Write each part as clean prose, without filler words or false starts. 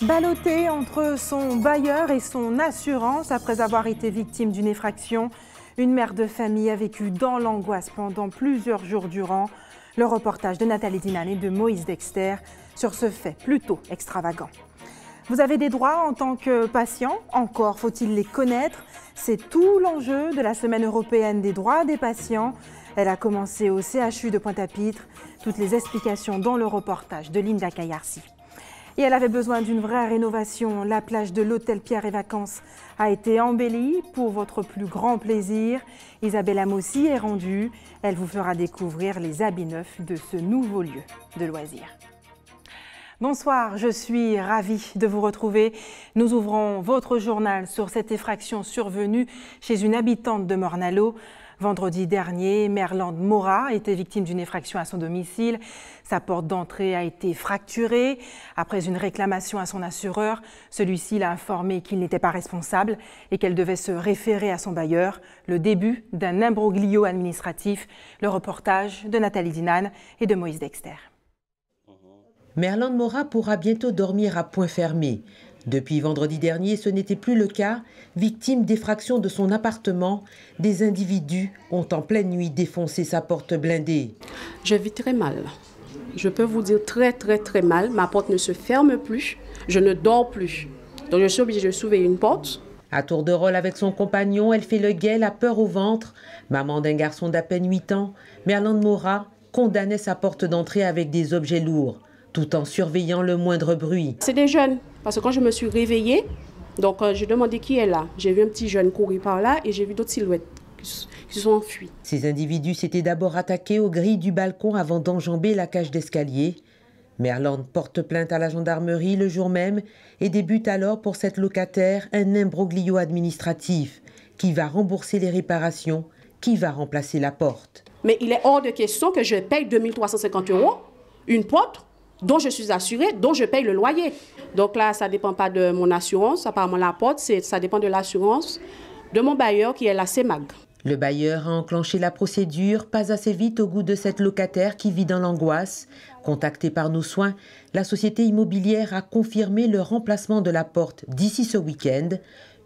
Ballottée entre son bailleur et son assurance après avoir été victime d'une effraction, une mère de famille a vécu dans l'angoisse pendant plusieurs jours durant. Le reportage de Nathalie Dinane et de Moïse Dexter sur ce fait plutôt extravagant. Vous avez des droits en tant que patient, encore faut-il les connaître. C'est tout l'enjeu de la Semaine européenne des droits des patients. Elle a commencé au CHU de Pointe-à-Pitre. Toutes les explications dans le reportage de Linda Kayarsi. Et elle avait besoin d'une vraie rénovation. La plage de l'hôtel Pierre et Vacances a été embellie pour votre plus grand plaisir. Isabelle Amossi est rendue. Elle vous fera découvrir les habits neufs de ce nouveau lieu de loisirs. Bonsoir, je suis ravie de vous retrouver. Nous ouvrons votre journal sur cette effraction survenue chez une habitante de Morne-à-l'Eau. Vendredi dernier, Merlande Mora était victime d'une effraction à son domicile. Sa porte d'entrée a été fracturée. Après une réclamation à son assureur, celui-ci l'a informé qu'il n'était pas responsable et qu'elle devait se référer à son bailleur. Le début d'un imbroglio administratif. Le reportage de Nathalie Dinane et de Moïse Dexter. Merlande Mora pourra bientôt dormir à point fermé. Depuis vendredi dernier, ce n'était plus le cas. Victime d'effraction de son appartement, des individus ont en pleine nuit défoncé sa porte blindée. Je vis très mal. Je peux vous dire très mal. Ma porte ne se ferme plus. Je ne dors plus. Donc je suis obligée de surveiller une porte. À tour de rôle avec son compagnon, elle fait le guet, la peur au ventre. Maman d'un garçon d'à peine 8 ans, Merlande Mora condamnait sa porte d'entrée avec des objets lourds, tout en surveillant le moindre bruit. C'est des jeunes, parce que quand je me suis réveillée, donc j'ai demandé qui est là. J'ai vu un petit jeune courir par là et j'ai vu d'autres silhouettes qui sont enfuies. Ces individus s'étaient d'abord attaqués aux grilles du balcon avant d'enjamber la cage d'escalier. Merlande porte plainte à la gendarmerie le jour même et débute alors pour cette locataire un imbroglio administratif qui va rembourser les réparations, qui va remplacer la porte. Mais il est hors de question que je paye 2 350 € une porte dont je suis assurée, dont je paye le loyer. Donc là, ça ne dépend pas de mon assurance. Apparemment, la porte, ça dépend de l'assurance de mon bailleur qui est la CEMAG. Le bailleur a enclenché la procédure, pas assez vite au goût de cette locataire qui vit dans l'angoisse. Contactée par nos soins, la société immobilière a confirmé le remplacement de la porte d'ici ce week-end.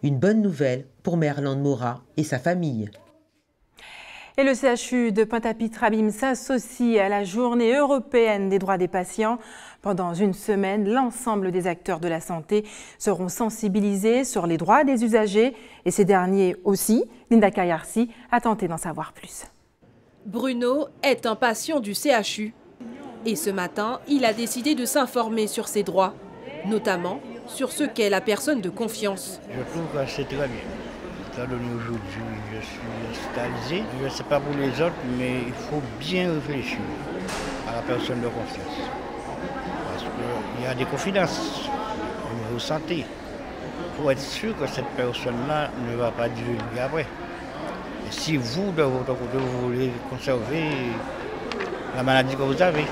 Une bonne nouvelle pour Merlande Mora et sa famille. Et le CHU de Pointe-à-Pitre s'associe à la Journée européenne des droits des patients. Pendant une semaine, l'ensemble des acteurs de la santé seront sensibilisés sur les droits des usagers et ces derniers aussi. Linda Kayarsi a tenté d'en savoir plus. Bruno est un patient du CHU et ce matin, il a décidé de s'informer sur ses droits, notamment sur ce qu'est la personne de confiance. Je trouve que c'est très bien. Aujourd'hui, je suis hospitalisé. Je ne sais pas pour les autres, mais il faut bien réfléchir à la personne de confiance. Parce qu'il y a des confidences au niveau santé. Il faut être sûr que cette personne-là ne va pas divulguer après. Et si vous, de votre côté, vous voulez conserver la maladie que vous avez.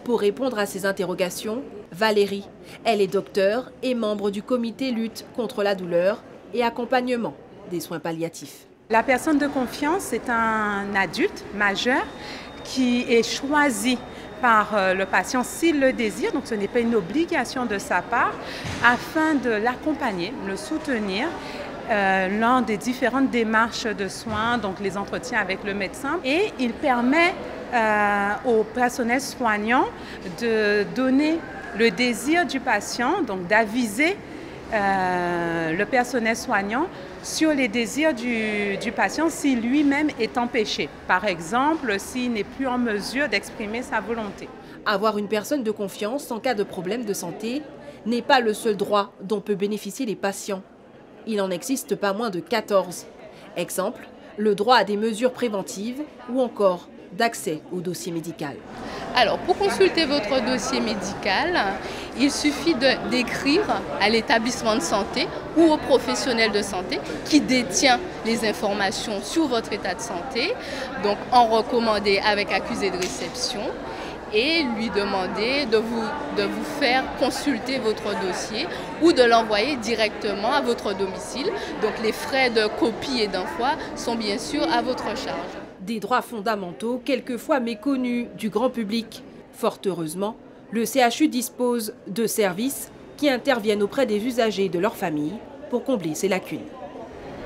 Pour répondre à ces interrogations, Valérie, elle est docteure et membre du comité lutte contre la douleur et accompagnement des soins palliatifs. La personne de confiance est un adulte majeur qui est choisi par le patient s'il le désire, donc ce n'est pas une obligation de sa part, afin de l'accompagner, le soutenir lors des différentes démarches de soins, donc les entretiens avec le médecin. Et il permet au personnel soignant de donner le désir du patient, donc d'aviser le personnel soignant sur les désirs du patient si lui-même est empêché. Par exemple, s'il n'est plus en mesure d'exprimer sa volonté. Avoir une personne de confiance en cas de problème de santé n'est pas le seul droit dont peuvent bénéficier les patients. Il en existe pas moins de 14. Exemple, le droit à des mesures préventives ou encore d'accès au dossier médical. Alors, pour consulter votre dossier médical, il suffit d'écrire à l'établissement de santé ou au professionnel de santé qui détient les informations sur votre état de santé, donc en recommandé avec accusé de réception, et lui demander de vous faire consulter votre dossier ou de l'envoyer directement à votre domicile. Donc les frais de copie et d'envoi sont bien sûr à votre charge. Des droits fondamentaux quelquefois méconnus du grand public. Fort heureusement, le CHU dispose de services qui interviennent auprès des usagers et de leurs familles pour combler ces lacunes.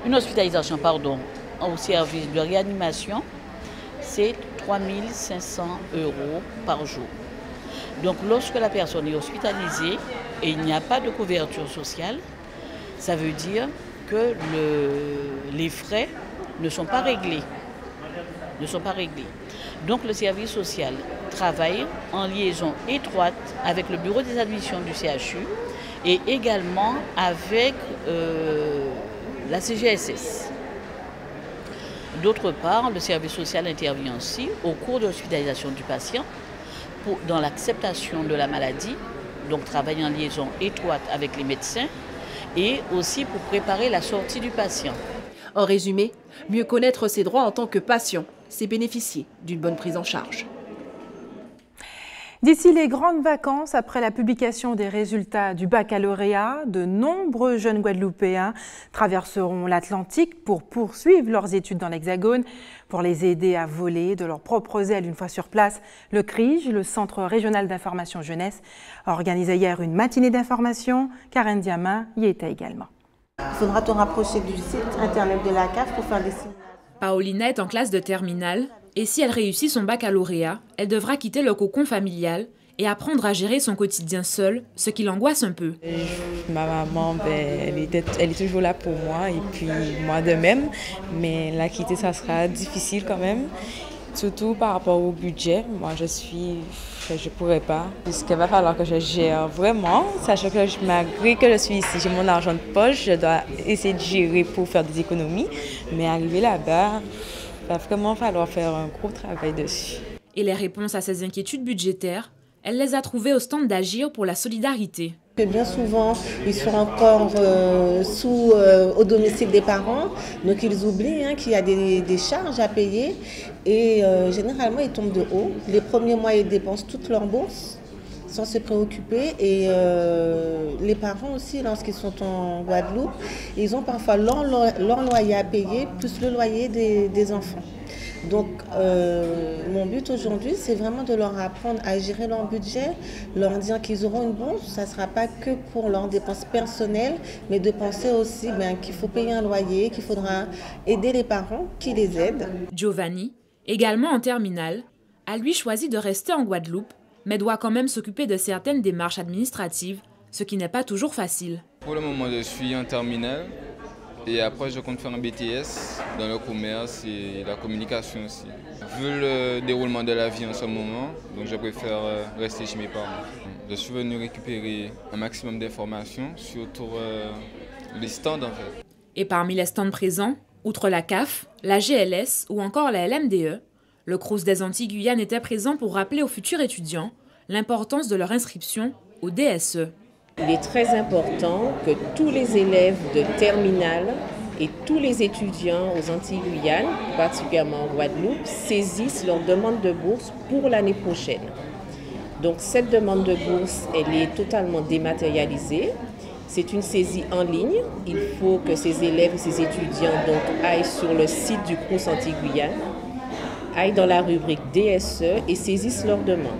Une hospitalisation, au service de réanimation, c'est 3 500 € par jour. Donc lorsque la personne est hospitalisée et il n'y a pas de couverture sociale, ça veut dire que les frais ne sont pas réglés. Donc le service social travaille en liaison étroite avec le bureau des admissions du CHU et également avec la CGSS. D'autre part, le service social intervient aussi au cours de l'hospitalisation du patient dans l'acceptation de la maladie, donc travaille en liaison étroite avec les médecins et aussi pour préparer la sortie du patient. En résumé, mieux connaître ses droits en tant que patient, c'est bénéficier d'une bonne prise en charge. D'ici les grandes vacances, après la publication des résultats du baccalauréat, de nombreux jeunes Guadeloupéens traverseront l'Atlantique pour poursuivre leurs études dans l'Hexagone. Pour les aider à voler de leurs propres ailes une fois sur place, le CRIJ, le Centre régional d'information jeunesse, a organisé hier une matinée d'information. Karen Diamin y était également. Il faudra te rapprocher du site internet de la CAF pour faire des simulations. Paolina est en classe de terminale et si elle réussit son baccalauréat, elle devra quitter le cocon familial et apprendre à gérer son quotidien seule, ce qui l'angoisse un peu. Ma maman, elle est toujours là pour moi et puis moi de même, mais la quitter, ça sera difficile quand même, surtout par rapport au budget. Moi, je pourrais pas. Ce qu'il va falloir que je gère vraiment, sachant que malgré que je suis ici, j'ai mon argent de poche, je dois essayer de gérer pour faire des économies, mais arriver là-bas, il va vraiment falloir faire un gros travail dessus. Et les réponses à ces inquiétudes budgétaires, elle les a trouvées au stand d'Agir pour la solidarité. Bien souvent, ils sont encore au domicile des parents, donc ils oublient qu'il y a des charges à payer et généralement ils tombent de haut. Les premiers mois, ils dépensent toute leur bourse sans se préoccuper et les parents aussi, lorsqu'ils sont en Guadeloupe, ils ont parfois leur loyer à payer plus le loyer des enfants. Donc mon but aujourd'hui, c'est vraiment de leur apprendre à gérer leur budget, leur dire qu'ils auront une bourse, ça ne sera pas que pour leurs dépenses personnelles, mais de penser aussi qu'il faut payer un loyer, qu'il faudra aider les parents qui les aident. Giovanni, également en terminale, a lui choisi de rester en Guadeloupe, mais doit quand même s'occuper de certaines démarches administratives, ce qui n'est pas toujours facile. Pour le moment, je suis en terminale. Et après, je compte faire un BTS dans le commerce et la communication aussi. Vu le déroulement de la vie en ce moment, donc je préfère rester chez mes parents. Je suis venu récupérer un maximum d'informations, surtout les stands en fait. Et parmi les stands présents, outre la CAF, la GLS ou encore la LMDE, le Crous des Antilles-Guyane était présent pour rappeler aux futurs étudiants l'importance de leur inscription au DSE. Il est très important que tous les élèves de terminale et tous les étudiants aux Antilles-Guyane, particulièrement en Guadeloupe, saisissent leur demande de bourse pour l'année prochaine. Donc cette demande de bourse, elle est totalement dématérialisée. C'est une saisie en ligne. Il faut que ces élèves et ces étudiants donc, aillent sur le site du Crous Antilles-Guyane, aillent dans la rubrique DSE et saisissent leur demande.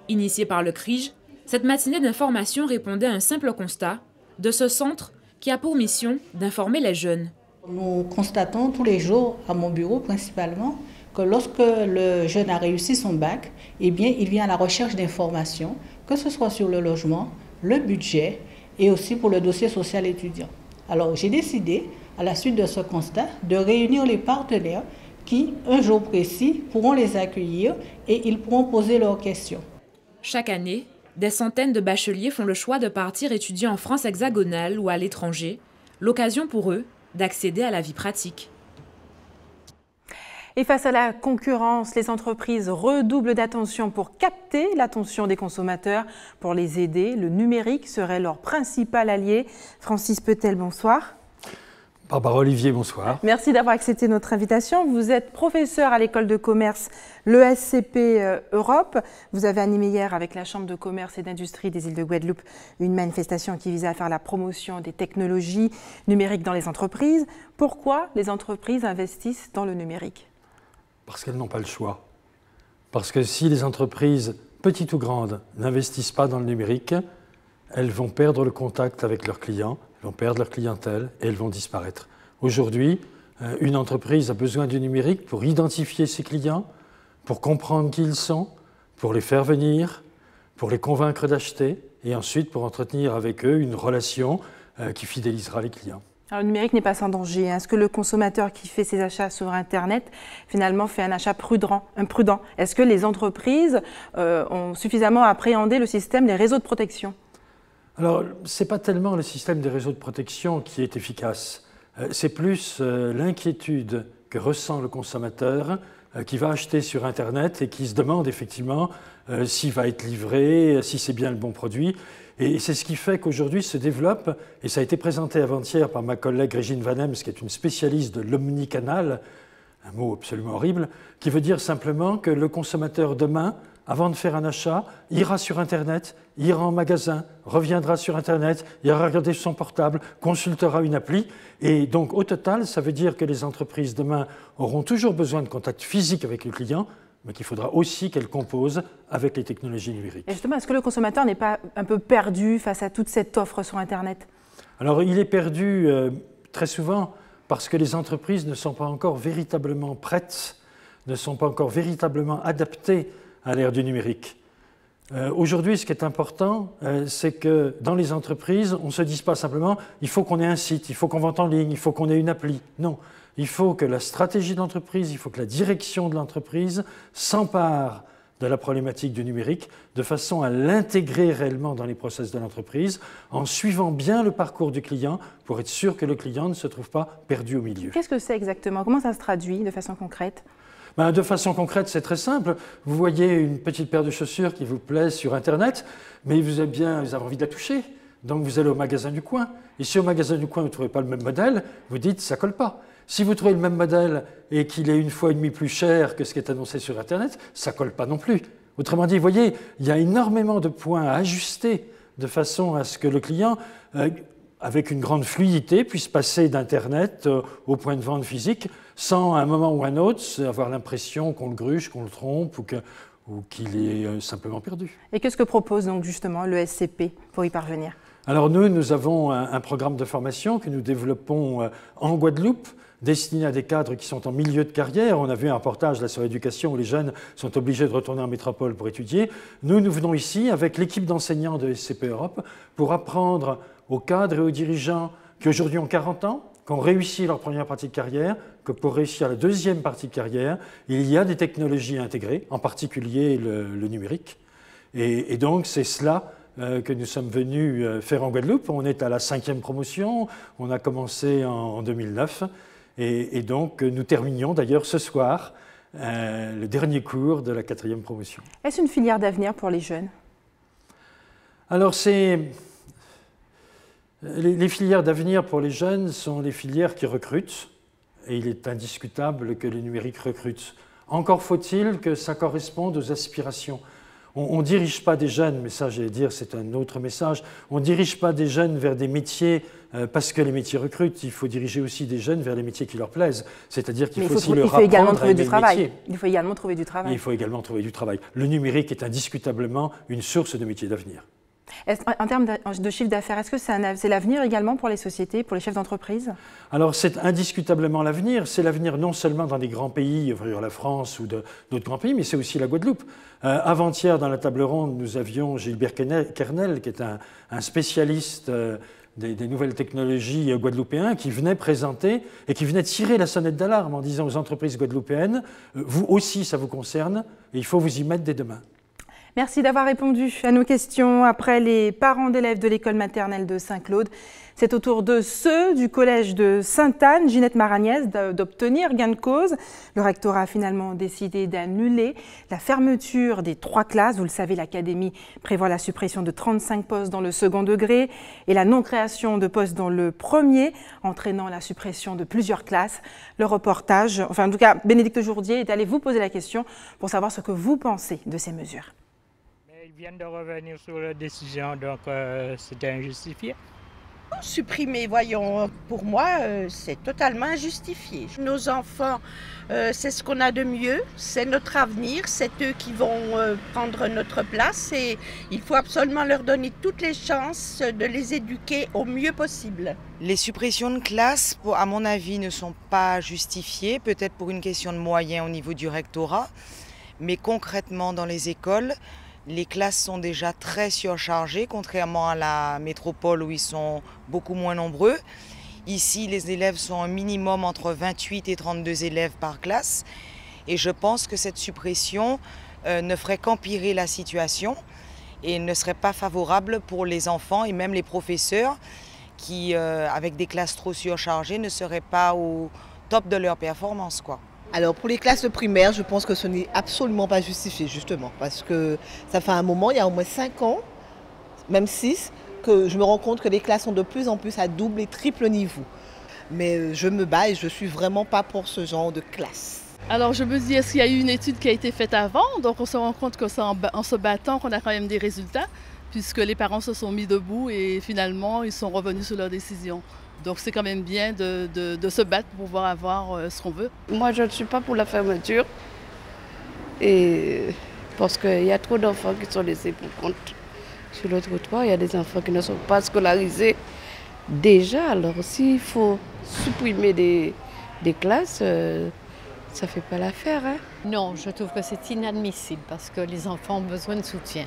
Initiée par le CRIJ, cette matinée d'information répondait à un simple constat de ce centre qui a pour mission d'informer les jeunes. Nous constatons tous les jours, à mon bureau principalement, que lorsque le jeune a réussi son bac, eh bien, il vient à la recherche d'informations, que ce soit sur le logement, le budget et aussi pour le dossier social étudiant. Alors j'ai décidé, à la suite de ce constat, de réunir les partenaires qui, un jour précis, pourront les accueillir et ils pourront poser leurs questions. Chaque année, des centaines de bacheliers font le choix de partir étudier en France hexagonale ou à l'étranger, l'occasion pour eux d'accéder à la vie pratique. Et face à la concurrence, les entreprises redoublent d'attention pour capter l'attention des consommateurs. Pour les aider, le numérique serait leur principal allié. Francis Petel, bonsoir. Barbara Olivier, bonsoir. Merci d'avoir accepté notre invitation. Vous êtes professeur à l'école de commerce, l'ESCP Europe. Vous avez animé hier avec la Chambre de commerce et d'industrie des îles de Guadeloupe une manifestation qui visait à faire la promotion des technologies numériques dans les entreprises. Pourquoi les entreprises investissent dans le numérique ? Parce qu'elles n'ont pas le choix. Parce que si les entreprises, petites ou grandes, n'investissent pas dans le numérique, elles vont perdre le contact avec leurs clients, elles vont perdre leur clientèle et elles vont disparaître. Aujourd'hui, une entreprise a besoin du numérique pour identifier ses clients, pour comprendre qui ils sont, pour les faire venir, pour les convaincre d'acheter et ensuite pour entretenir avec eux une relation qui fidélisera les clients. Alors, le numérique n'est pas sans danger. Est-ce que le consommateur qui fait ses achats sur Internet, finalement, fait un achat prudent? Est-ce que les entreprises ont suffisamment appréhendé le système des réseaux de protection? Alors, ce n'est pas tellement le système des réseaux de protection qui est efficace. C'est plus l'inquiétude que ressent le consommateur qui va acheter sur Internet et qui se demande effectivement s'il va être livré, si c'est bien le bon produit. Et c'est ce qui fait qu'aujourd'hui se développe, et ça a été présenté avant-hier par ma collègue Régine Van Hems, qui est une spécialiste de l'omnicanal, un mot absolument horrible, qui veut dire simplement que le consommateur demain, avant de faire un achat, ira sur Internet, ira en magasin, reviendra sur Internet, ira regarder son portable, consultera une appli. Et donc au total, ça veut dire que les entreprises demain auront toujours besoin de contact physique avec le client, mais qu'il faudra aussi qu'elles composent avec les technologies numériques. Et justement, est-ce que le consommateur n'est pas un peu perdu face à toute cette offre sur Internet? Alors il est perdu très souvent parce que les entreprises ne sont pas encore véritablement prêtes, ne sont pas encore véritablement adaptées à l'ère du numérique. Aujourd'hui, ce qui est important, c'est que dans les entreprises, on ne se dise pas simplement « il faut qu'on ait un site, il faut qu'on vende en ligne, il faut qu'on ait une appli ». Non, il faut que la stratégie de l'entreprise, il faut que la direction de l'entreprise s'empare de la problématique du numérique de façon à l'intégrer réellement dans les process de l'entreprise en suivant bien le parcours du client pour être sûr que le client ne se trouve pas perdu au milieu. Qu'est-ce que c'est exactement? Comment ça se traduit de façon concrète? De façon concrète, c'est très simple. Vous voyez une petite paire de chaussures qui vous plaît sur Internet, mais vous avez envie de la toucher. Donc vous allez au magasin du coin. Et si au magasin du coin, vous ne trouvez pas le même modèle, vous dites « ça ne colle pas ». Si vous trouvez le même modèle et qu'il est 1,5 fois plus cher que ce qui est annoncé sur Internet, ça ne colle pas non plus. Autrement dit, vous voyez, il y a énormément de points à ajuster de façon à ce que le client, avec une grande fluidité, puisse passer d'Internet au point de vente physique sans, à un moment ou à un autre, avoir l'impression qu'on le gruge, qu'on le trompe ou qu'il est simplement perdu. Et qu'est-ce que propose donc justement le SCP pour y parvenir? Alors nous avons un programme de formation que nous développons en Guadeloupe, destiné à des cadres qui sont en milieu de carrière. On a vu un reportage là sur l'éducation où les jeunes sont obligés de retourner en métropole pour étudier. Nous venons ici avec l'équipe d'enseignants de SCP Europe pour apprendre aux cadres et aux dirigeants qui aujourd'hui ont 40 ans, qui ont réussi leur première partie de carrière, que pour réussir la deuxième partie de carrière, il y a des technologies intégrées, en particulier le numérique. Et donc c'est cela que nous sommes venus faire en Guadeloupe. On est à la 5e promotion, on a commencé en 2009 et donc nous terminions d'ailleurs ce soir le dernier cours de la 4e promotion. Est-ce une filière d'avenir pour les jeunes? Alors les filières d'avenir pour les jeunes sont les filières qui recrutent et il est indiscutable que le numérique recrute. Encore faut-il que ça corresponde aux aspirations. On ne dirige pas des jeunes, mais ça, j'allais dire, c'est un autre message, on ne dirige pas des jeunes vers des métiers parce que les métiers recrutent, il faut diriger aussi des jeunes vers les métiers qui leur plaisent, c'est-à-dire qu'il faut aussi leur apprendre à aimer le métier. Il faut également trouver du travail. Il faut également trouver du travail. Le numérique est indiscutablement une source de métiers d'avenir. En termes de chiffre d'affaires, est-ce que c'est l'avenir également pour les sociétés, pour les chefs d'entreprise? Alors c'est indiscutablement l'avenir. C'est l'avenir non seulement dans des grands pays, la France ou d'autres grands pays, mais c'est aussi la Guadeloupe. Avant-hier, dans la table ronde, nous avions Gilbert Kernel, qui est un spécialiste des nouvelles technologies guadeloupéens, qui venait présenter et qui venait tirer la sonnette d'alarme en disant aux entreprises guadeloupéennes, vous aussi ça vous concerne et il faut vous y mettre dès demain. Merci d'avoir répondu à nos questions. Après les parents d'élèves de l'école maternelle de Saint-Claude, c'est au tour de ceux du collège de Sainte-Anne, Ginette Maragnès, d'obtenir gain de cause. Le rectorat a finalement décidé d'annuler la fermeture des 3 classes. Vous le savez, l'académie prévoit la suppression de 35 postes dans le second degré et la non-création de postes dans le premier, entraînant la suppression de plusieurs classes. Le reportage, en tout cas, Bénédicte Jourdier est allé vous poser la question pour savoir ce que vous pensez de ces mesures. Ils viennent de revenir sur la décision, donc c'était injustifié. Supprimer, voyons, pour moi, c'est totalement injustifié. Nos enfants, c'est ce qu'on a de mieux, c'est notre avenir, c'est eux qui vont prendre notre place et il faut absolument leur donner toutes les chances de les éduquer au mieux possible. Les suppressions de classes, à mon avis, ne sont pas justifiées, peut-être pour une question de moyens au niveau du rectorat, mais concrètement dans les écoles, les classes sont déjà très surchargées, contrairement à la métropole où ils sont beaucoup moins nombreux. Ici, les élèves sont un minimum entre 28 et 32 élèves par classe. Et je pense que cette suppression ne ferait qu'empirer la situation et ne serait pas favorable pour les enfants et même les professeurs qui, avec des classes trop surchargées, ne seraient pas au top de leur performance, quoi. Alors pour les classes primaires, je pense que ce n'est absolument pas justifié justement parce que ça fait un moment, il y a au moins 5 ans, même 6, que je me rends compte que les classes sont de plus en plus à double et triple niveau. Mais je me bats et je ne suis vraiment pas pour ce genre de classe. Alors je me dis, est-ce qu'il y a eu une étude qui a été faite avant? Donc on se rend compte que c'est en se battant qu'on a quand même des résultats puisque les parents se sont mis debout et finalement ils sont revenus sur leur décision. Donc c'est quand même bien de se battre pour pouvoir avoir ce qu'on veut. Moi je ne suis pas pour la fermeture et parce qu'il y a trop d'enfants qui sont laissés pour compte sur le trottoir. Il y a des enfants qui ne sont pas scolarisés déjà. Alors s'il faut supprimer des classes, ça ne fait pas l'affaire. Hein? Non, je trouve que c'est inadmissible parce que les enfants ont besoin de soutien.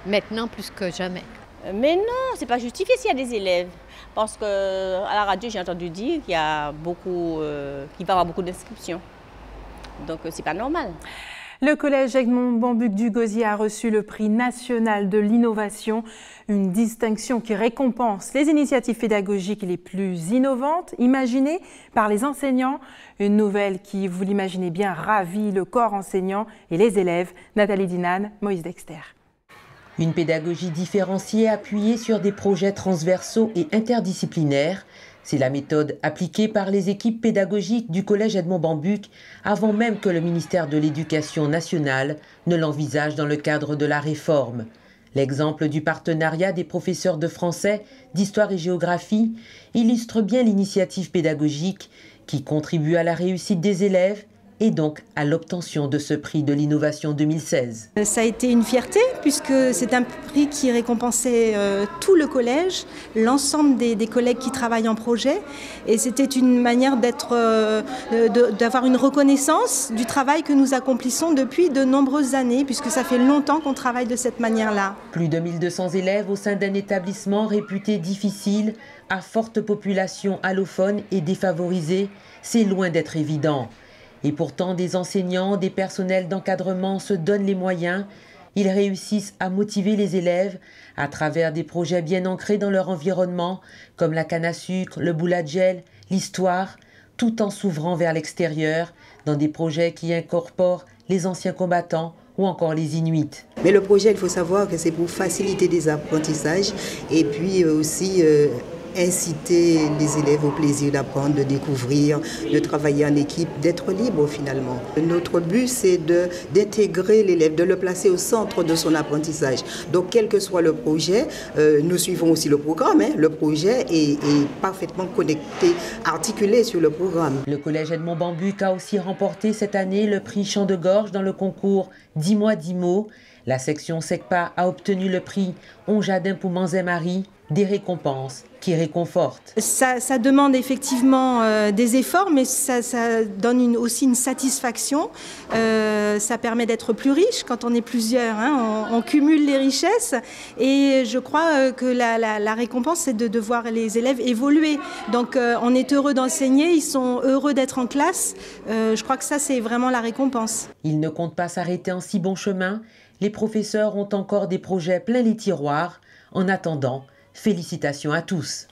Maintenant plus que jamais. Mais non, c'est pas justifié s'il y a des élèves. Parce qu'à la radio, j'ai entendu dire qu'il y a beaucoup, qu'il va y avoir beaucoup d'inscriptions. Donc c'est pas normal. Le collège Edmond Bambuc du Gosier a reçu le prix national de l'innovation, une distinction qui récompense les initiatives pédagogiques les plus innovantes, imaginées par les enseignants. Une nouvelle qui, vous l'imaginez bien, ravit le corps enseignant et les élèves. Nathalie Dinan, Moïse Dexter. Une pédagogie différenciée appuyée sur des projets transversaux et interdisciplinaires. C'est la méthode appliquée par les équipes pédagogiques du collège Edmond Bambuc avant même que le ministère de l'Éducation nationale ne l'envisage dans le cadre de la réforme. L'exemple du partenariat des professeurs de français, d'histoire et géographie illustre bien l'initiative pédagogique qui contribue à la réussite des élèves et donc à l'obtention de ce prix de l'innovation 2016. Ça a été une fierté puisque c'est un prix qui récompensait tout le collège, l'ensemble des collègues qui travaillent en projet et c'était une manière d'avoir une reconnaissance du travail que nous accomplissons depuis de nombreuses années puisque ça fait longtemps qu'on travaille de cette manière-là. Plus de 1200 élèves au sein d'un établissement réputé difficile, à forte population allophone et défavorisée, c'est loin d'être évident. Et pourtant, des enseignants, des personnels d'encadrement se donnent les moyens. Ils réussissent à motiver les élèves à travers des projets bien ancrés dans leur environnement, comme la canne à sucre, le boule à gel, l'histoire, tout en s'ouvrant vers l'extérieur, dans des projets qui incorporent les anciens combattants ou encore les Inuits. Mais le projet, il faut savoir que c'est pour faciliter des apprentissages et puis aussi inciter les élèves au plaisir d'apprendre, de découvrir, de travailler en équipe, d'être libre finalement. Notre but, c'est d'intégrer l'élève, de le placer au centre de son apprentissage. Donc, quel que soit le projet, nous suivons aussi le programme. Le projet est parfaitement connecté, articulé sur le programme. Le collège Edmond Bambuc a aussi remporté cette année le prix Chant de gorge dans le concours 10 mois 10 mots. La section SECPA a obtenu le prix On Jardin pour Manzé-Marie, des récompenses qui réconfortent. Ça demande effectivement des efforts, mais ça donne aussi une satisfaction. Ça permet d'être plus riche quand on est plusieurs. On cumule les richesses et je crois que la récompense, c'est de voir les élèves évoluer. Donc on est heureux d'enseigner, ils sont heureux d'être en classe. Je crois que ça, c'est vraiment la récompense. Ils ne comptent pas s'arrêter en si bon chemin. Les professeurs ont encore des projets plein les tiroirs. En attendant, félicitations à tous.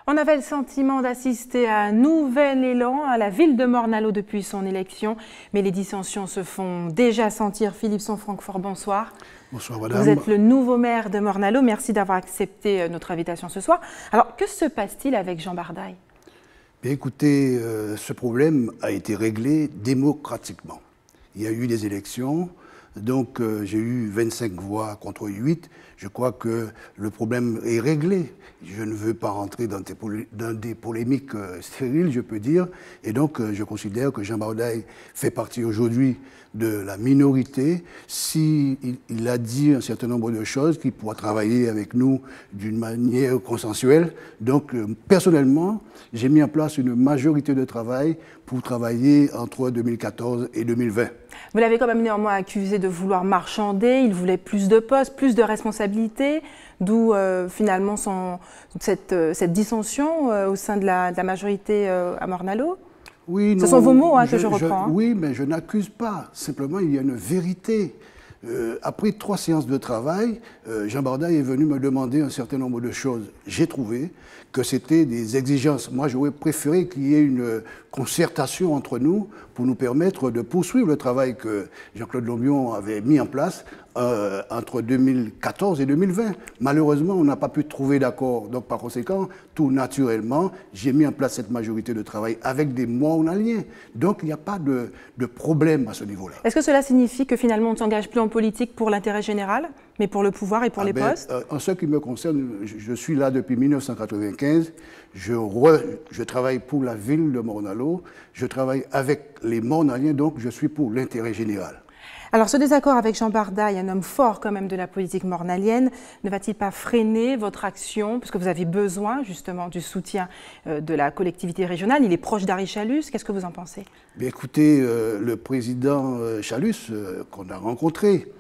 On avait le sentiment d'assister à un nouvel élan à la ville de Morne-à-l'Eau depuis son élection, mais les dissensions se font déjà sentir. Philippe Sonfrancfort, bonsoir. Bonsoir madame. Vous êtes le nouveau maire de Morne-à-l'Eau. Merci d'avoir accepté notre invitation ce soir. Alors, que se passe-t-il avec Jean Bardaille? Bien, écoutez, ce problème a été réglé démocratiquement. Il y a eu des élections. Donc j'ai eu 25 voix contre 8. Je crois que le problème est réglé. Je ne veux pas rentrer dans des polémiques stériles, je peux dire. Et donc je considère que Jean Bardaille fait partie aujourd'hui de la minorité. Il a dit un certain nombre de choses, qu'il pourra travailler avec nous d'une manière consensuelle. Donc personnellement, j'ai mis en place une majorité de travail pour travailler entre 2014 et 2020. Vous l'avez quand même néanmoins accusé de vouloir marchander, il voulait plus de postes, plus de responsabilités, d'où finalement cette dissension au sein de la majorité à Morne-à-l'Eau. Oui, ce sont vos mots que je reprends. Oui, mais je n'accuse pas, simplement il y a une vérité. Après 3 séances de travail, Jean Bardaille est venu me demander un certain nombre de choses. J'ai trouvé que c'était des exigences. Moi, j'aurais préféré qu'il y ait une concertation entre nous pour nous permettre de poursuivre le travail que Jean-Claude Lombion avait mis en place entre 2014 et 2020. Malheureusement, on n'a pas pu trouver d'accord. Donc, par conséquent, tout naturellement, j'ai mis en place cette majorité de travail avec des Mornaliens. Donc, il n'y a pas de problème à ce niveau-là. Est-ce que cela signifie que finalement, on ne s'engage plus en politique pour l'intérêt général, mais pour le pouvoir et pour les postes? En ce qui me concerne, je suis là depuis 1995. Je travaille pour la ville de Morne-à-l'Eau. Je travaille avec les Mornaliens, donc je suis pour l'intérêt général. Alors ce désaccord avec Jean Bardaille, un homme fort quand même de la politique mornalienne, ne va-t-il pas freiner votre action, puisque vous avez besoin justement du soutien de la collectivité régionale? Il est proche d'Harry Chalus, qu'est-ce que vous en pensez? Bien, écoutez, le président Chalus qu'on a rencontré,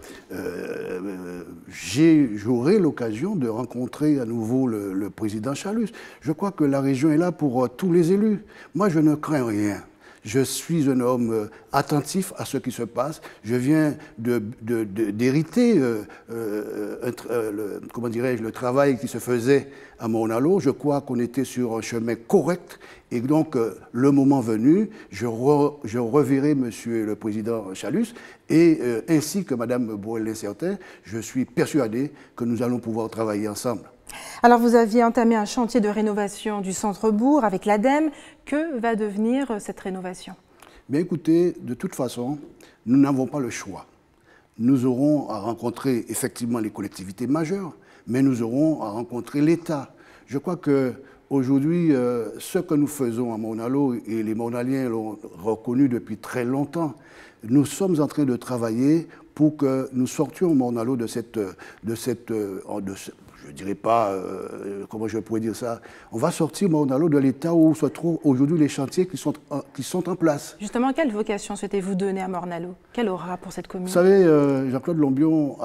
j'aurai l'occasion de rencontrer à nouveau le président Chalus. Je crois que la région est là pour tous les élus. Moi, je ne crains rien. Je suis un homme attentif à ce qui se passe. Je viens d'hériter comment dirais-je, le travail qui se faisait à Morne-à-l'Eau. Je crois qu'on était sur un chemin correct. Et donc, le moment venu, je reverrai Monsieur le Président Chalus et ainsi que Madame Boel-Lincertin, je suis persuadé que nous allons pouvoir travailler ensemble. Alors, vous aviez entamé un chantier de rénovation du centre-bourg avec l'ADEME. Que va devenir cette rénovation? Bien, écoutez, de toute façon, nous n'avons pas le choix. Nous aurons à rencontrer effectivement les collectivités majeures, mais nous aurons à rencontrer l'État. Je crois qu'aujourd'hui, ce que nous faisons à Morne-à-l'Eau, et les Mornaliens l'ont reconnu depuis très longtemps, nous sommes en train de travailler pour que nous sortions Morne-à-l'Eau de cette je ne dirais pas, comment je pourrais dire ça, on va sortir Morne-à-l'Eau de l'état où se trouvent aujourd'hui les chantiers qui sont en place. Justement, quelle vocation souhaitez-vous donner à Morne-à-l'Eau? Quelle aura pour cette commune? Vous savez, Jean-Claude Lombion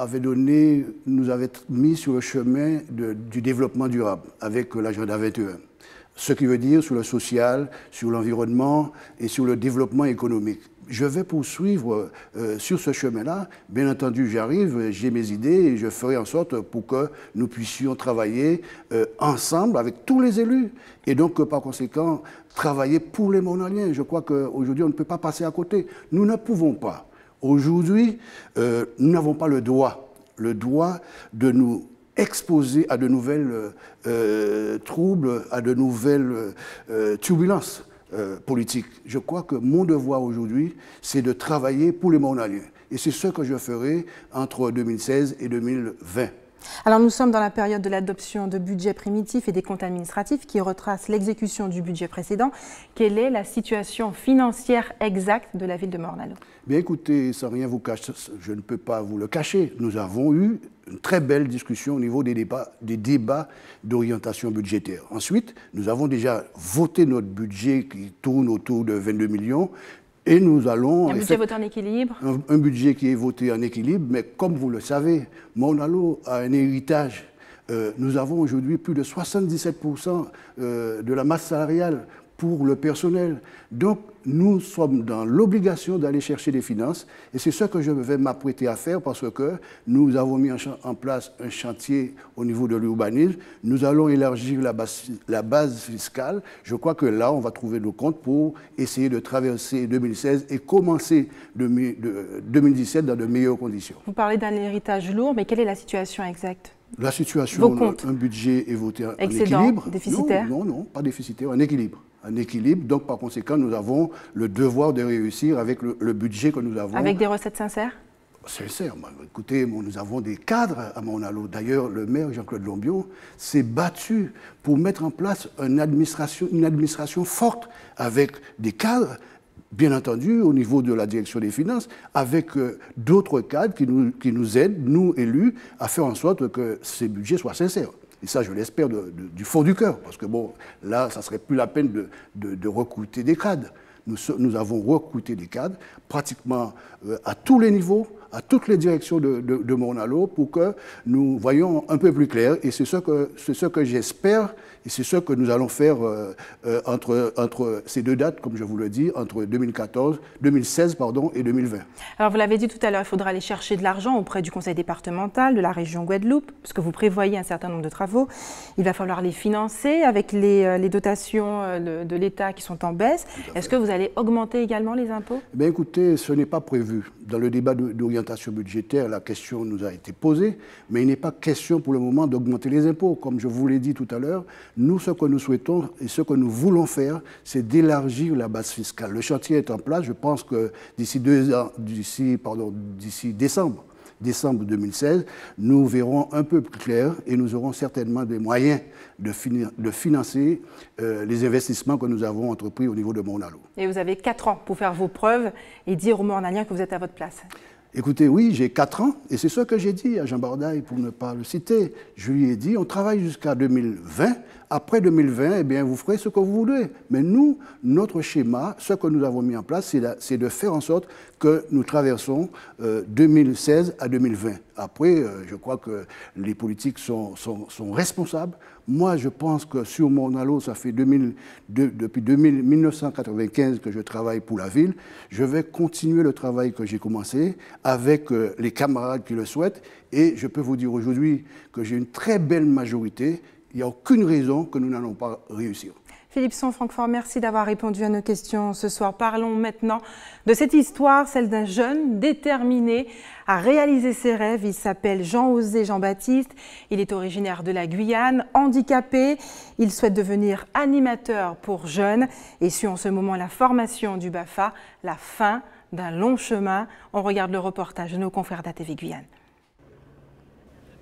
nous avait mis sur le chemin du développement durable avec l'agenda 21. Ce qui veut dire sur le social, sur l'environnement et sur le développement économique. Je vais poursuivre sur ce chemin-là. Bien entendu, j'arrive, j'ai mes idées et je ferai en sorte pour que nous puissions travailler ensemble avec tous les élus. Et donc, par conséquent, travailler pour les Mornaliens. Je crois qu'aujourd'hui, on ne peut pas passer à côté. Nous ne pouvons pas. Aujourd'hui, nous n'avons pas le droit de nous exposer à de nouvelles troubles, à de nouvelles turbulences politiques. Je crois que mon devoir aujourd'hui, c'est de travailler pour les Mornaliens. Et c'est ce que je ferai entre 2016 et 2020. Alors nous sommes dans la période de l'adoption de budgets primitifs et des comptes administratifs qui retracent l'exécution du budget précédent. Quelle est la situation financière exacte de la ville de Morne-à-l'Eau? Bien écoutez, sans rien vous cacher, je ne peux pas vous le cacher, nous avons eu une très belle discussion au niveau des débats d'orientation budgétaire. Ensuite, nous avons déjà voté notre budget qui tourne autour de 22 millions. Et nous allons... Un budget voté en équilibre? Un budget qui est voté en équilibre, mais comme vous le savez, Morne-à-l'Eau a un héritage. Nous avons aujourd'hui plus de 77% de la masse salariale pour le personnel. Donc, nous sommes dans l'obligation d'aller chercher des finances et c'est ce que je vais m'apprêter à faire parce que nous avons mis en place un chantier au niveau de l'urbanisme. Nous allons élargir la base fiscale. Je crois que là, on va trouver nos comptes pour essayer de traverser 2016 et commencer 2017 dans de meilleures conditions. Vous parlez d'un héritage lourd, mais quelle est la situation exacte? La situation, un budget est voté en équilibre. Déficitaire? Non, pas déficitaire, en équilibre. En équilibre, donc par conséquent, nous avons le devoir de réussir avec le budget que nous avons. Avec des recettes sincères? Sincèrement, écoutez, nous avons des cadres à Morne-à-l'Eau. D'ailleurs, le maire Jean-Claude Lombion s'est battu pour mettre en place une administration forte avec des cadres, bien entendu, au niveau de la direction des finances, avec d'autres cadres qui nous aident, nous élus, à faire en sorte que ces budgets soient sincères. Et ça, je l'espère du fond du cœur, parce que bon, là, ça ne serait plus la peine de recruter des cadres. Nous avons recruté des cadres pratiquement à tous les niveaux, à toutes les directions de Morne-à-l'Eau pour que nous voyions un peu plus clair. Et c'est ce que j'espère et c'est ce que nous allons faire entre ces deux dates, comme je vous le dis, entre 2016 et 2020. Alors vous l'avez dit tout à l'heure, il faudra aller chercher de l'argent auprès du conseil départemental de la région Guadeloupe, parce que vous prévoyez un certain nombre de travaux. Il va falloir les financer avec les dotations de l'État qui sont en baisse. Est-ce que vous allez augmenter également les impôts? Eh bien, écoutez, ce n'est pas prévu. Dans le débat d'orientation budgétaire, la question nous a été posée, mais il n'est pas question pour le moment d'augmenter les impôts. Comme je vous l'ai dit tout à l'heure, nous, ce que nous souhaitons et ce que nous voulons faire, c'est d'élargir la base fiscale. Le chantier est en place. Je pense que d'ici décembre 2016, nous verrons un peu plus clair et nous aurons certainement des moyens de financer les investissements que nous avons entrepris au niveau de Morne-à-l'Eau. Et vous avez 4 ans pour faire vos preuves et dire aux Mornaliens que vous êtes à votre place. Écoutez, oui, j'ai 4 ans, et c'est ce que j'ai dit à Jean Bordaille, pour ne pas le citer. Je lui ai dit, on travaille jusqu'à 2020. Après 2020, eh bien, vous ferez ce que vous voulez. Mais nous, notre schéma, ce que nous avons mis en place, c'est de faire en sorte que nous traversons 2016 à 2020. Après, je crois que les politiques sont responsables. Moi, je pense que sur Morne-à-l'Eau, ça fait depuis 1995 que je travaille pour la ville. Je vais continuer le travail que j'ai commencé avec les camarades qui le souhaitent. Et je peux vous dire aujourd'hui que j'ai une très belle majorité. Il n'y a aucune raison que nous n'allons pas réussir. Philippe Son-Francfort, merci d'avoir répondu à nos questions ce soir. Parlons maintenant de cette histoire, celle d'un jeune déterminé à réaliser ses rêves. Il s'appelle Jean-Osé Jean-Baptiste. Il est originaire de la Guyane, handicapé. Il souhaite devenir animateur pour jeunes et suit en ce moment la formation du BAFA, la fin d'un long chemin. On regarde le reportage de nos confrères d'ATV Guyane.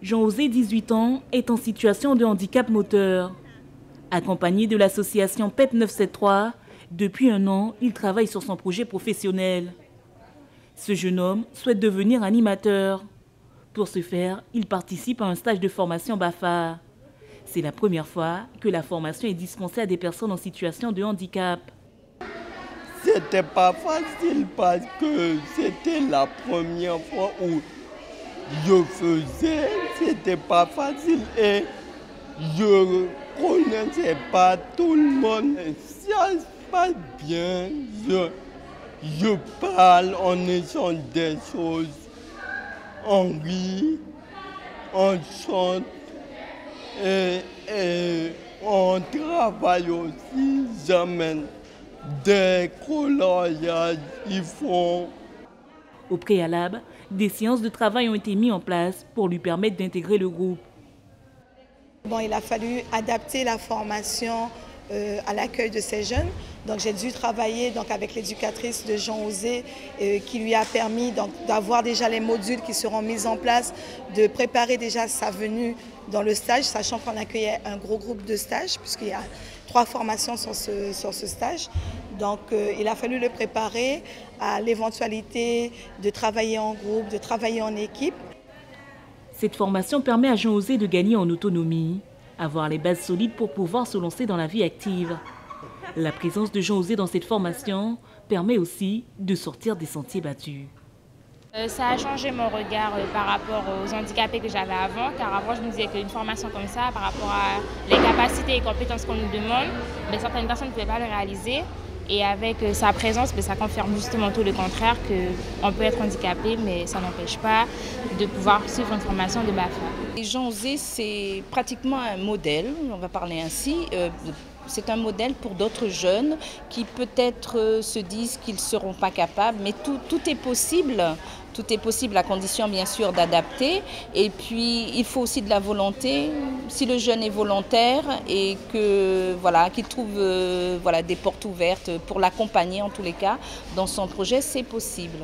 Jean-Osé, 18 ans, est en situation de handicap moteur. Accompagné de l'association PEP 973, depuis 1 an, il travaille sur son projet professionnel. Ce jeune homme souhaite devenir animateur. Pour ce faire, il participe à un stage de formation BAFA. C'est la première fois que la formation est dispensée à des personnes en situation de handicap. C'était pas facile parce que c'était la première fois où je faisais, c'était pas facile et je connaissais pas tout le monde. Ça se passe bien, je parle, on échange des choses, on rit, on chante et on travaille aussi, j'amène des coloriages, ils font. Au préalable, des séances de travail ont été mises en place pour lui permettre d'intégrer le groupe. Bon, il a fallu adapter la formation à l'accueil de ces jeunes. Donc j'ai dû travailler avec l'éducatrice de Jean-Osé qui lui a permis d'avoir déjà les modules qui seront mis en place, de préparer déjà sa venue dans le stage, sachant qu'on accueillait un gros groupe de stages, puisqu'il y a 3 formations sur ce stage. Donc il a fallu le préparer à l'éventualité de travailler en groupe, de travailler en équipe. Cette formation permet à Jean-Osé de gagner en autonomie, avoir les bases solides pour pouvoir se lancer dans la vie active. La présence de Jean-Osé dans cette formation permet aussi de sortir des sentiers battus. Ça a changé mon regard par rapport aux handicapés que j'avais avant, car avant je me disais qu'une formation comme ça, par rapport à les capacités et compétences qu'on nous demande, certaines personnes ne pouvaient pas le réaliser. Et avec sa présence, ça confirme justement tout le contraire, qu'on peut être handicapé, mais ça n'empêche pas de pouvoir suivre une formation de BAFA. Jean-Osé, c'est pratiquement un modèle, on va parler ainsi. C'est un modèle pour d'autres jeunes qui peut-être se disent qu'ils ne seront pas capables, mais tout est possible. Tout est possible à condition bien sûr d'adapter. Et puis il faut aussi de la volonté. Si le jeune est volontaire et qu'il trouve des portes ouvertes pour l'accompagner en tous les cas dans son projet, c'est possible.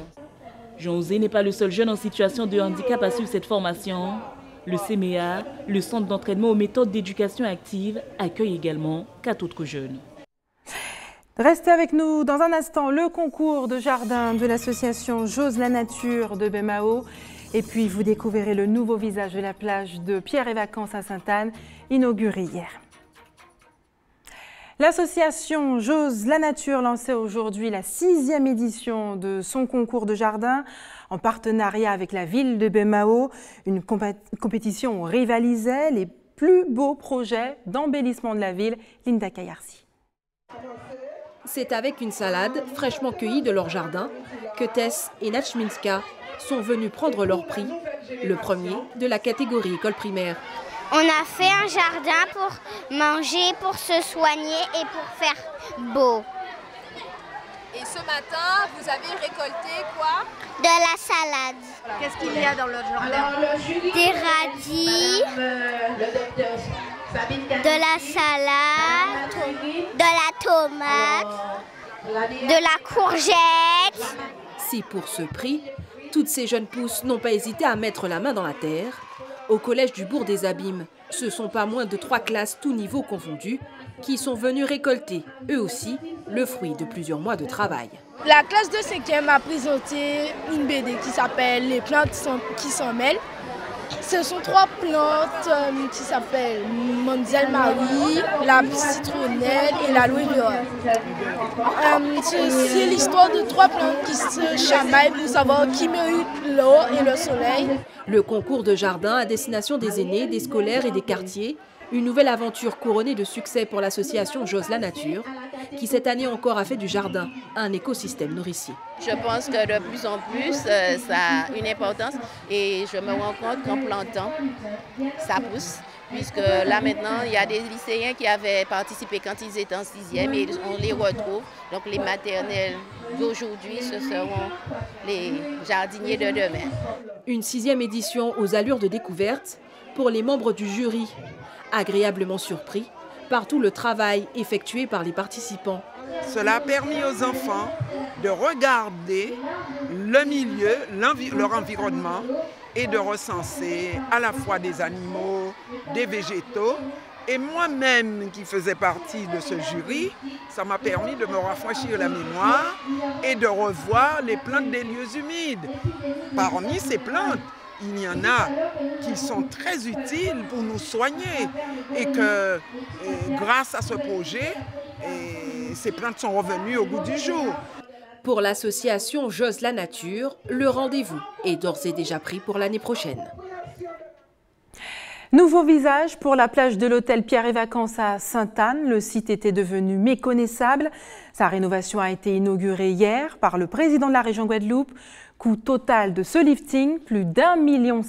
Jean Osé n'est pas le seul jeune en situation de handicap à suivre cette formation. Le CMEA, le centre d'entraînement aux méthodes d'éducation active, accueille également 4 autres jeunes. Restez avec nous dans un instant, le concours de jardin de l'association J'ose la nature de Bemao. Et puis vous découvrirez le nouveau visage de la plage de Pierre et Vacances à Sainte-Anne, inaugurée hier. L'association J'ose la nature lançait aujourd'hui la 6e édition de son concours de jardin en partenariat avec la ville de Bemao. Une compétition où rivalisaient les plus beaux projets d'embellissement de la ville. Linda Kayarsi. C'est avec une salade fraîchement cueillie de leur jardin que Tess et Nachminska sont venus prendre leur prix, le premier de la catégorie école primaire. On a fait un jardin pour manger, pour se soigner et pour faire beau. Et ce matin, vous avez récolté quoi? De la salade. Qu'est-ce qu'il y a dans le jardin? Des radis, de la salade, de la tomate, de la courgette. Si pour ce prix, toutes ces jeunes pousses n'ont pas hésité à mettre la main dans la terre, au collège du Bourg des Abîmes, ce sont pas moins de 3 classes tous niveaux confondus qui sont venus récolter, eux aussi, le fruit de plusieurs mois de travail. La classe de 5e a présenté une BD qui s'appelle « Les plantes qui s'en mêlent ». Ce sont 3 plantes qui s'appellent Mondial Marie, la citronnelle et l'aloe vera. C'est l'histoire de 3 plantes qui se chamaillent pour savoir qui mérite l'eau et le soleil. Le concours de jardin à destination des aînés, des scolaires et des quartiers, une nouvelle aventure couronnée de succès pour l'association J'ose la nature, qui cette année encore a fait du jardin un écosystème nourricier. Je pense que de plus en plus, ça a une importance et je me rends compte qu'en plantant, ça pousse. Puisque là maintenant, il y a des lycéens qui avaient participé quand ils étaient en 6e et on les retrouve. Donc les maternelles d'aujourd'hui, ce seront les jardiniers de demain. Une 6e édition aux allures de découverte pour les membres du jury, agréablement surpris par tout le travail effectué par les participants. Cela a permis aux enfants de regarder le milieu, leur environnement et de recenser à la fois des animaux, des végétaux. Et moi-même qui faisais partie de ce jury, ça m'a permis de me rafraîchir la mémoire et de revoir les plantes des lieux humides. Parmi ces plantes, il y en a qui sont très utiles pour nous soigner et que grâce à ce projet, ces plantes sont revenues au goût du jour. Pour l'association J'ose la nature, le rendez-vous est d'ores et déjà pris pour l'année prochaine. Nouveau visage pour la plage de l'hôtel Pierre et Vacances à Sainte-Anne. Le site était devenu méconnaissable. Sa rénovation a été inaugurée hier par le président de la région Guadeloupe. Coût total de ce lifting, plus d'1,7 million,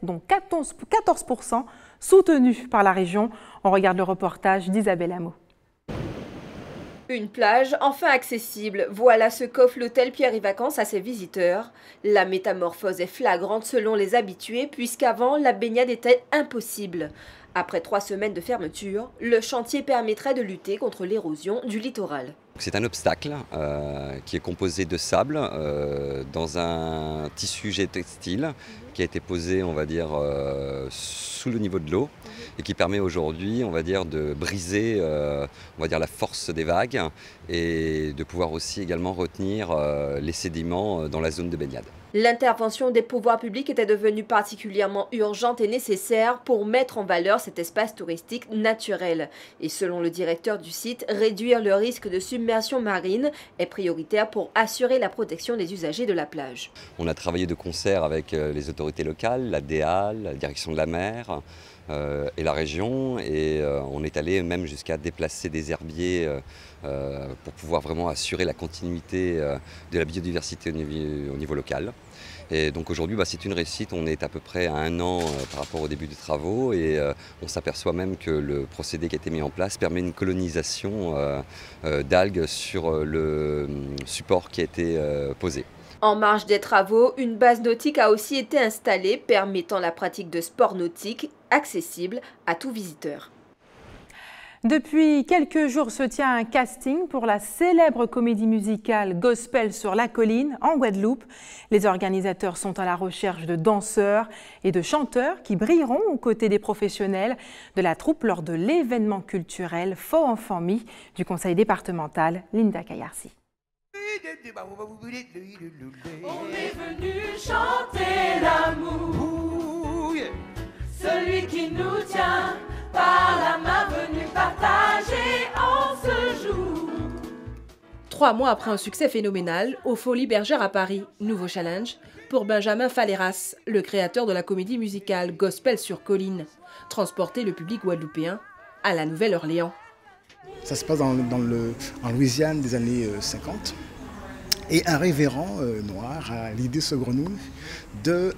dont 14% soutenu par la région. On regarde le reportage d'Isabelle Hameau. Une plage enfin accessible, voilà ce qu'offre l'hôtel Pierre et Vacances à ses visiteurs. La métamorphose est flagrante selon les habitués puisqu'avant, la baignade était impossible. Après 3 semaines de fermeture, le chantier permettrait de lutter contre l'érosion du littoral. C'est un obstacle qui est composé de sable dans un tissu géotextile qui a été posé, on va dire, sous le niveau de l'eau et qui permet aujourd'hui, on va dire, de briser, on va dire, la force des vagues et de pouvoir aussi également retenir les sédiments dans la zone de baignade. L'intervention des pouvoirs publics était devenue particulièrement urgente et nécessaire pour mettre en valeur cet espace touristique naturel. Et selon le directeur du site, réduire le risque de submersion marine est prioritaire pour assurer la protection des usagers de la plage. On a travaillé de concert avec les autorités locales, la DEAL, la direction de la mer et la région, et on est allé même jusqu'à déplacer des herbiers pour pouvoir vraiment assurer la continuité de la biodiversité au niveau local. Et donc aujourd'hui, c'est une réussite. On est à peu près à 1 an par rapport au début des travaux et on s'aperçoit même que le procédé qui a été mis en place permet une colonisation d'algues sur le support qui a été posé. En marge des travaux, une base nautique a aussi été installée permettant la pratique de sports nautiques accessible à tout visiteur. Depuis quelques jours se tient un casting pour la célèbre comédie musicale Gospel sur la colline en Guadeloupe. Les organisateurs sont à la recherche de danseurs et de chanteurs qui brilleront aux côtés des professionnels de la troupe lors de l'événement culturel Faux en famille du conseil départemental. Linda Kayarsi. On est venu chanter l'amour, celui qui nous tient par la main, venu partager en ce jour. 3 mois après un succès phénoménal, aux Folies Bergères à Paris, nouveau challenge pour Benjamin Falleras, le créateur de la comédie musicale Gospel sur colline, transporter le public guadeloupéen à la Nouvelle-Orléans. Ça se passe en Louisiane des années 50. Et un révérend noir a l'idée saugrenue de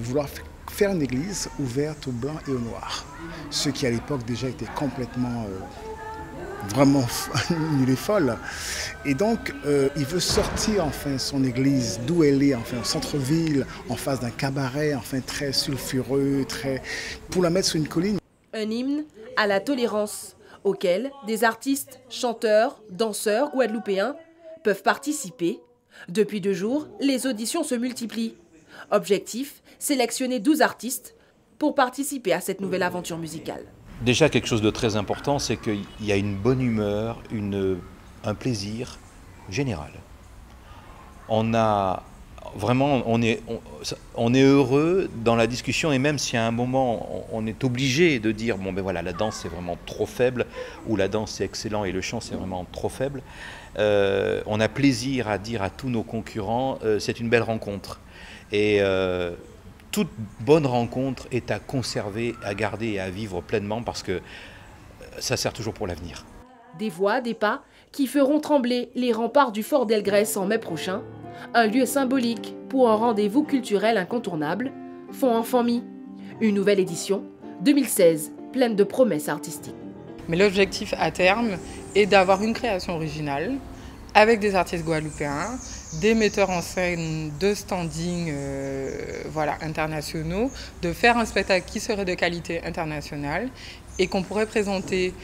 vouloir faire une église ouverte aux blancs et aux noirs. Ce qui à l'époque déjà était complètement, vraiment nul et folle. Et donc il veut sortir enfin son église d'où elle est, enfin au centre-ville, en face d'un cabaret, enfin très sulfureux, pour la mettre sur une colline. Un hymne à la tolérance, auquel des artistes, chanteurs, danseurs guadeloupéens peuvent participer. Depuis 2 jours, les auditions se multiplient. Objectif, sélectionner 12 artistes pour participer à cette nouvelle aventure musicale. Déjà, quelque chose de très important, c'est qu'il y a une bonne humeur, un plaisir général. On a vraiment, on est heureux dans la discussion, et même si à un moment on est obligé de dire bon ben voilà, la danse c'est vraiment trop faible, ou la danse c'est excellent et le chant c'est vraiment trop faible, on a plaisir à dire à tous nos concurrents c'est une belle rencontre. Et toute bonne rencontre est à conserver, à garder et à vivre pleinement, parce que ça sert toujours pour l'avenir. Des voix, des pas qui feront trembler les remparts du Fort d'Elgrès en mai prochain. Un lieu symbolique pour un rendez-vous culturel incontournable, Font en famille. Une nouvelle édition, 2016, pleine de promesses artistiques. Mais l'objectif à terme est d'avoir une création originale avec des artistes guadeloupéens, des metteurs en scène de standing internationaux, de faire un spectacle qui serait de qualité internationale et qu'on pourrait présenter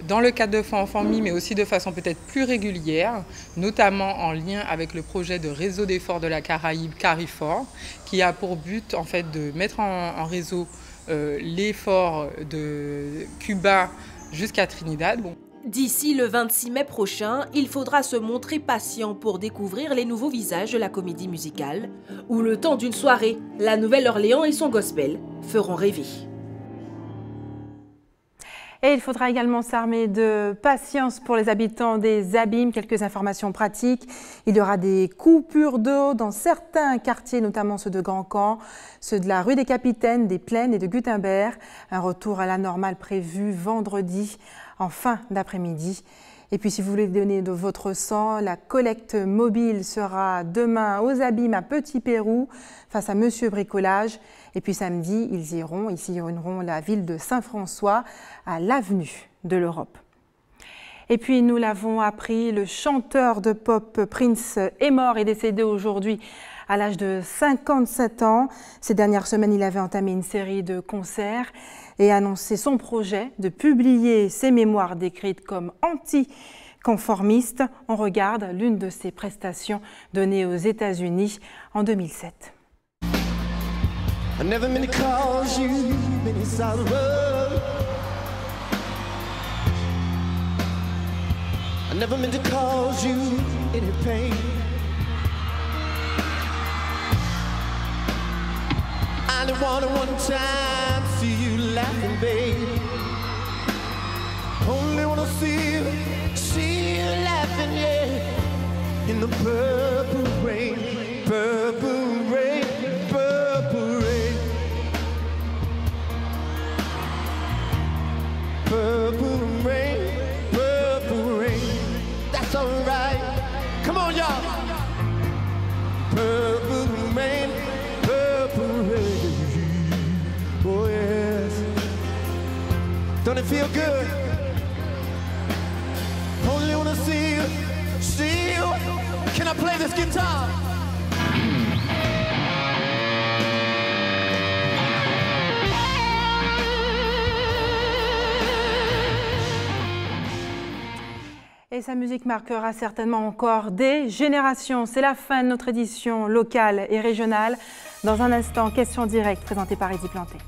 dans le cadre de Font en famille, mais aussi de façon peut-être plus régulière, notamment en lien avec le projet de réseau d'efforts de la Caraïbe, CARIFOR, qui a pour but en fait de mettre en réseau l'effort de Cuba jusqu'à Trinidad. D'ici le 26 mai prochain, il faudra se montrer patient pour découvrir les nouveaux visages de la comédie musicale, où le temps d'une soirée, la Nouvelle-Orléans et son gospel feront rêver. Et il faudra également s'armer de patience pour les habitants des Abîmes. Quelques informations pratiques. Il y aura des coupures d'eau dans certains quartiers, notamment ceux de Grand Camp, ceux de la rue des Capitaines, des Plaines et de Gutenberg. Un retour à la normale prévu vendredi en fin d'après-midi. Et puis si vous voulez donner de votre sang, la collecte mobile sera demain aux Abîmes à Petit-Pérou face à Monsieur Bricolage. Et puis samedi, ils sillonneront la ville de Saint-François à l'avenue de l'Europe. Et puis nous l'avons appris, le chanteur de pop Prince est mort et décédé aujourd'hui à l'âge de 57 ans. Ces dernières semaines, il avait entamé une série de concerts et annoncé son projet de publier ses mémoires décrites comme anticonformistes. On regarde l'une de ses prestations données aux États-Unis en 2007. I never meant to cause you any sorrow. I never meant to cause you any pain. I only wanted one time to see you laughing, babe. Only wanna see you laughing, yeah. In the purple rain, purple rain, purple rain. Purple rain, purple rain. That's alright. Come on, y'all. Purple rain, purple rain. Oh yes. Don't it feel good? Only wanna see you, see you. Can I play this guitar? Et sa musique marquera certainement encore des générations. C'est la fin de notre édition locale et régionale. Dans un instant, question directe présentée par Eddy Planté.